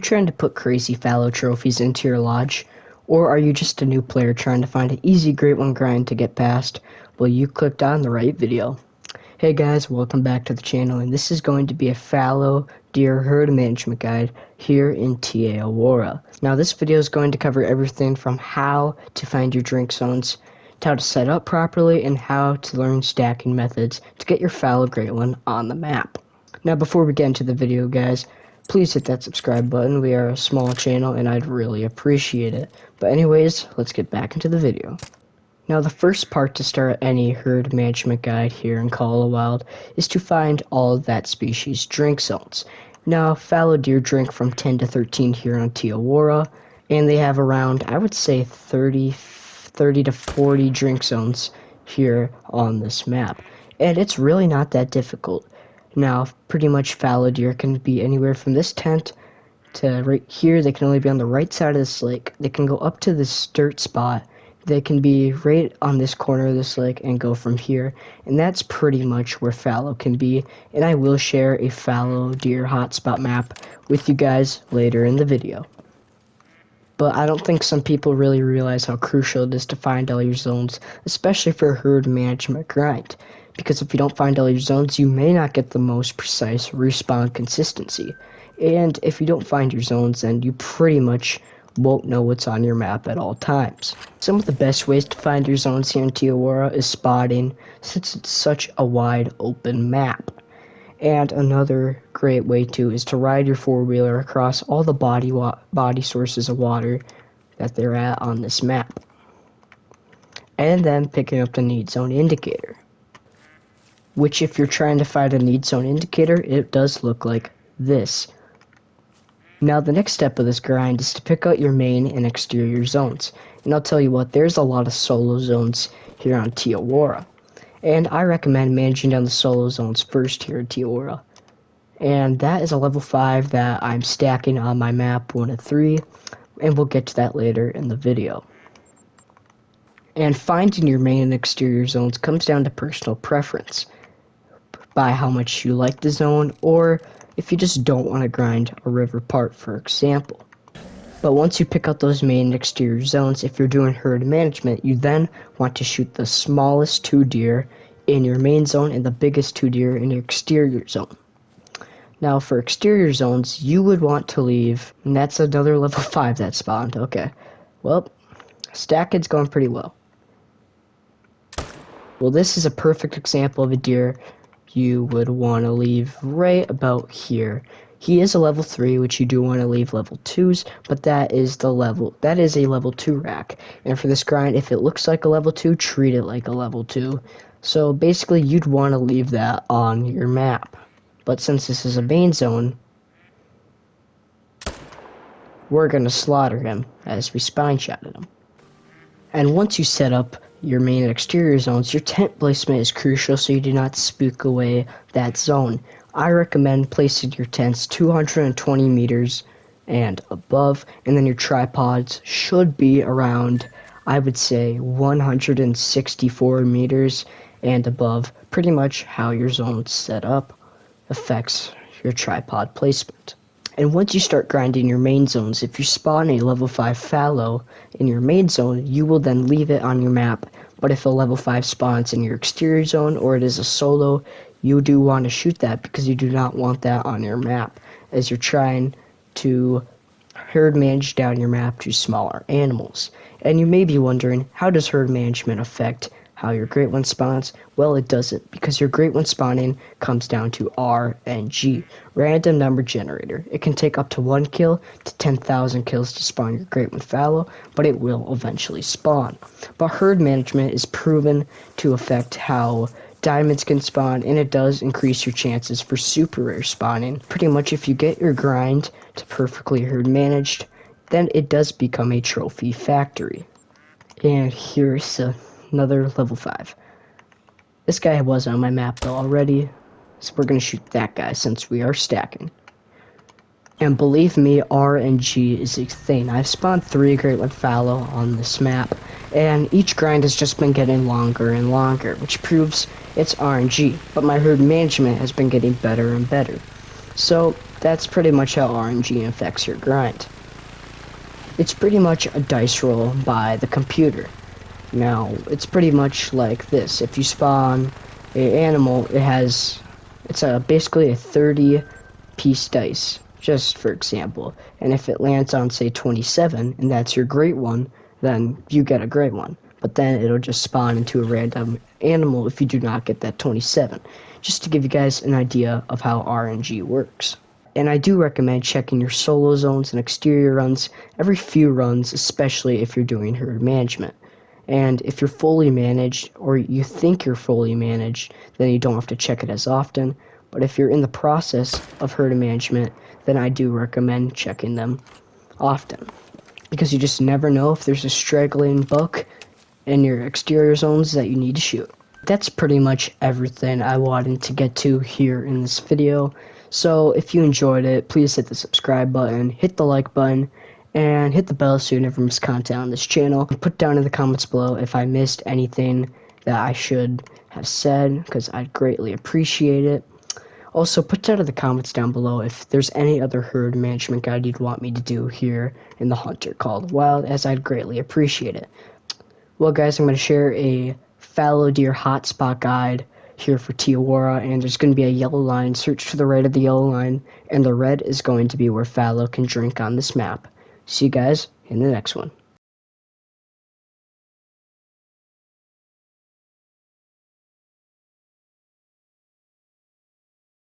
trying to put crazy fallow trophies into your lodge? Or are you just a new player trying to find an easy Great One grind to get past? Well, you clicked on the right video. Hey guys, welcome back to the channel, and this is going to be a fallow deer herd management guide here in TA Aurora. Now this video is going to cover everything from how to find your drink zones, to how to set up properly, and how to learn stacking methods to get your fallow Great One on the map. Now before we get into the video guys, please hit that subscribe button. We are a small channel and I'd really appreciate it. But anyways, let's get back into the video. Now the first part to start any herd management guide here in Colorado Wild is to find all of that species drink zones. Now fallow deer drink from 10 to 13 here on TA Aurora, and they have around, I would say 30 to 40 drink zones here on this map. And it's really not that difficult. Now, pretty much fallow deer can be anywhere from this tent to right here. They can only be on the right side of this lake. They can go up to this dirt spot. They can be right on this corner of this lake and go from here. And that's pretty much where fallow can be. And I will share a fallow deer hotspot map with you guys later in the video. But I don't think some people really realize how crucial it is to find all your zones, especially for a herd management grind. Because if you don't find all your zones, you may not get the most precise respawn consistency. And if you don't find your zones, then you pretty much won't know what's on your map at all times. Some of the best ways to find your zones here in TA Aurora is spotting, since it's such a wide open map. And another great way too is to ride your four-wheeler across all the body sources of water that they're at on this map. And then picking up the need zone indicator, which if you're trying to find a need zone indicator, it does look like this. Now the next step of this grind is to pick out your main and exterior zones. And I'll tell you what, there's a lot of solo zones here on TA Aurora. And I recommend managing down the solo zones first here at TA Aurora. And that is a level 5 that I'm stacking on my map 1 of 3. And we'll get to that later in the video. And finding your main and exterior zones comes down to personal preference, by how much you like the zone, or if you just don't want to grind a river part, for example. But once you pick out those main and exterior zones, if you're doing herd management, you then want to shoot the smallest 2 deer in your main zone and the biggest 2 deer in your exterior zone. Now for exterior zones, you would want to leave, and that's another level 5 that spawned. Okay, well, stacking's going pretty well. Well, this is a perfect example of a deer you would want to leave right about here. He is a level 3, which you do want to leave level 2s, but that is a level 2 rack. And for this grind, if it looks like a level 2, treat it like a level 2. So basically, you'd want to leave that on your map. But since this is a main zone, we're going to slaughter him as we spine shotted him. And once you set up your main and exterior zones, your tent placement is crucial so you do not spook away that zone. I recommend placing your tents 220 meters and above, and then your tripods should be around, I would say, 164 meters and above. Pretty much how your zone's set up affects your tripod placement. And once you start grinding your main zones, if you spawn a level 5 fallow in your main zone, you will then leave it on your map. But if a level 5 spawns in your exterior zone, or it is a solo, you do want to shoot that because you do not want that on your map, as you're trying to herd manage down your map to smaller animals. And you may be wondering, how does herd management affect how your Great One spawns? Well, it doesn't, because your Great One spawning comes down to RNG, random number generator. It can take up to 1 kill to 10,000 kills to spawn your Great One fallow, but it will eventually spawn. But herd management is proven to affect how diamonds can spawn, and it does increase your chances for super rare spawning. Pretty much if you get your grind to perfectly herd managed, then it does become a trophy factory. And here's another level 5. This guy was on my map though already, so we're going to shoot that guy since we are stacking. And believe me, RNG is a thing. I've spawned 3 Great One fallow on this map, and each grind has just been getting longer and longer, which proves it's RNG, but my herd management has been getting better and better. So that's pretty much how RNG affects your grind. It's pretty much a dice roll by the computer. Now, it's pretty much like this. If you spawn an animal, it's basically a 30-piece dice, just for example. And if it lands on, say, 27, and that's your great one, then you get a great one. But then it'll just spawn into a random animal if you do not get that 27. Just to give you guys an idea of how RNG works. And I do recommend checking your solo zones and exterior runs every few runs, especially if you're doing herd management. And if you're fully managed, or you think you're fully managed, then you don't have to check it as often. But if you're in the process of herd management, then I do recommend checking them often. Because you just never know if there's a straggling buck in your exterior zones that you need to shoot. That's pretty much everything I wanted to get to here in this video. So if you enjoyed it, please hit the subscribe button, hit the like button, and hit the bell so you never miss content on this channel. And put down in the comments below if I missed anything that I should have said, because I'd greatly appreciate it. Also, put down in the comments down below if there's any other herd management guide you'd want me to do here in the Hunter Called Wild, as I'd greatly appreciate it. Well, guys, I'm going to share a fallow deer hotspot guide here for awaoroa, and there's going to be a yellow line. Search to the right of the yellow line, and the red is going to be where fallow can drink on this map. See you guys in the next one.